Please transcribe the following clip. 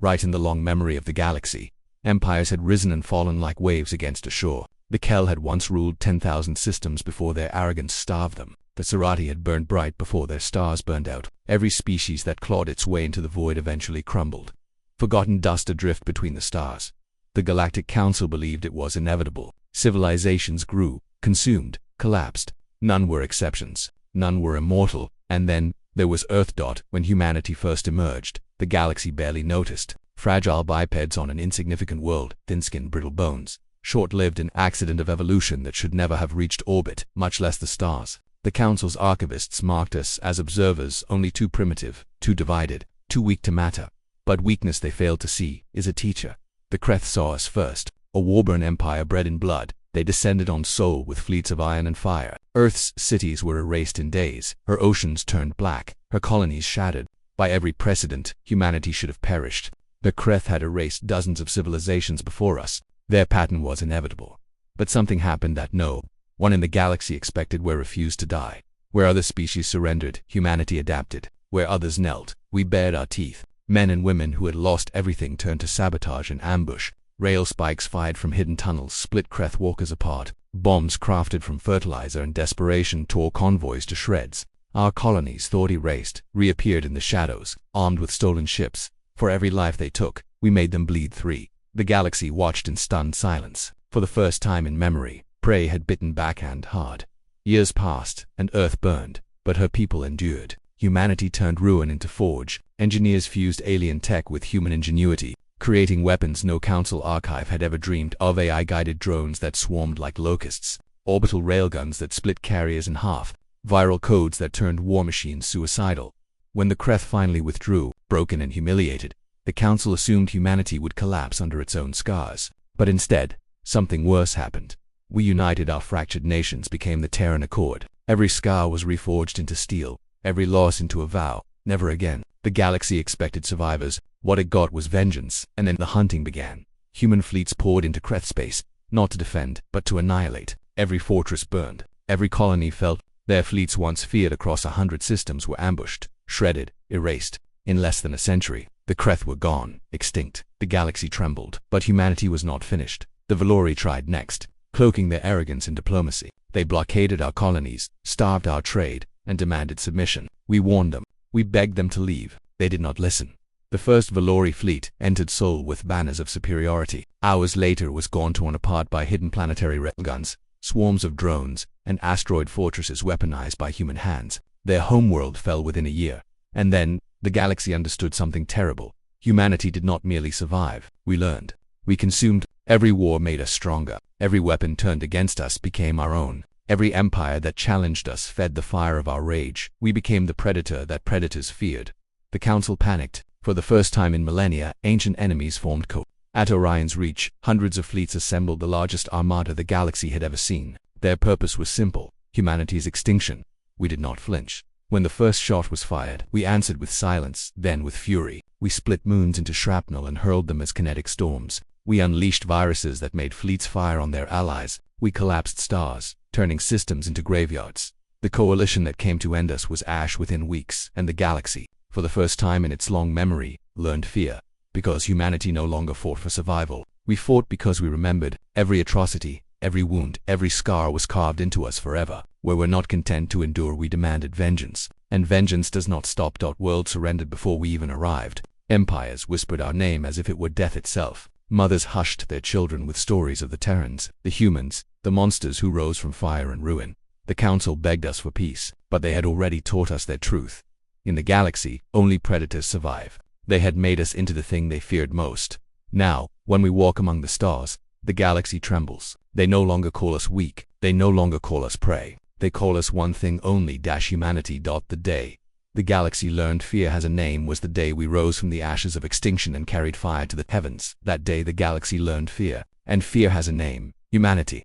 right in the long memory of the galaxy. Empires had risen and fallen like waves against a shore. The Kel had once ruled 10,000 systems before their arrogance starved them. The Serati had burned bright before their stars burned out. Every species that clawed its way into the void eventually crumbled. Forgotten dust adrift between the stars. The Galactic Council believed it was inevitable. Civilizations grew, consumed, collapsed. None were exceptions. None were immortal. And then, there was Earth. When humanity first emerged, the galaxy barely noticed. Fragile bipeds on an insignificant world, thin-skinned, brittle bones. Short-lived, an accident of evolution that should never have reached orbit, much less the stars. The Council's archivists marked us as observers, only too primitive, too divided, too weak to matter. But weakness they failed to see is a teacher. The Kreth saw us first, a warborn empire bred in blood. They descended on Sol with fleets of iron and fire. Earth's cities were erased in days, her oceans turned black, her colonies shattered. By every precedent, humanity should have perished. The Kreth had erased dozens of civilizations before us. Their pattern was inevitable. But something happened that no one in the galaxy expected. Where refused to die. Where other species surrendered, humanity adapted. Where others knelt, we bared our teeth. Men and women who had lost everything turned to sabotage and ambush. Rail spikes fired from hidden tunnels split Kreth walkers apart. Bombs crafted from fertilizer and desperation tore convoys to shreds. Our colonies, thought erased, reappeared in the shadows, armed with stolen ships. For every life they took, we made them bleed 3. The galaxy watched in stunned silence. For the first time in memory, prey had bitten backhand hard. Years passed, and Earth burned, but her people endured. Humanity turned ruin into forge. Engineers fused alien tech with human ingenuity, creating weapons no Council archive had ever dreamed of. AI-guided drones that swarmed like locusts, orbital railguns that split carriers in half, viral codes that turned war machines suicidal. When the Kreth finally withdrew, broken and humiliated, the Council assumed humanity would collapse under its own scars. But instead, something worse happened. We united. Our fractured nations became the Terran Accord. Every scar was reforged into steel, every loss into a vow, never again. The galaxy expected survivors. What it got was vengeance, and then the hunting began. Human fleets poured into Kreth space, not to defend, but to annihilate. Every fortress burned. Every colony fell. Their fleets, once feared across 100 systems, were ambushed, shredded, erased. In less than a century, the Kreth were gone, extinct. The galaxy trembled. But humanity was not finished. The Valori tried next, cloaking their arrogance in diplomacy. They blockaded our colonies, starved our trade, and demanded submission. We warned them. We begged them to leave. They did not listen. The first Valori fleet entered Sol with banners of superiority. Hours later was torn apart by hidden planetary railguns, swarms of drones, and asteroid fortresses weaponized by human hands. Their homeworld fell within a year. And then, the galaxy understood something terrible. Humanity did not merely survive. We learned. We consumed. Every war made us stronger. Every weapon turned against us became our own. Every empire that challenged us fed the fire of our rage. We became the predator that predators feared. The Council panicked. For the first time in millennia, ancient enemies formed At Orion's reach, hundreds of fleets assembled, the largest armada the galaxy had ever seen. Their purpose was simple: humanity's extinction. We did not flinch. When the first shot was fired, we answered with silence, then with fury. We split moons into shrapnel and hurled them as kinetic storms. We unleashed viruses that made fleets fire on their allies. We collapsed stars, turning systems into graveyards. The coalition that came to end us was ash within weeks, and the galaxy, for the first time in its long memory, learned fear. Because humanity no longer fought for survival. We fought because we remembered. Every atrocity, every wound, every scar was carved into us forever. Where we're not content to endure, we demanded vengeance. And vengeance does not stop. World surrendered before we even arrived. Empires whispered our name as if it were death itself. Mothers hushed their children with stories of the Terrans, the humans, the monsters who rose from fire and ruin. The Council begged us for peace, but they had already taught us their truth. In the galaxy, only predators survive. They had made us into the thing they feared most. Now, when we walk among the stars, the galaxy trembles. They no longer call us weak. They no longer call us prey. They call us one thing only: humanity. The day the galaxy learned fear has a name was the day we rose from the ashes of extinction and carried fire to the heavens. That day the galaxy learned fear, and fear has a name: humanity.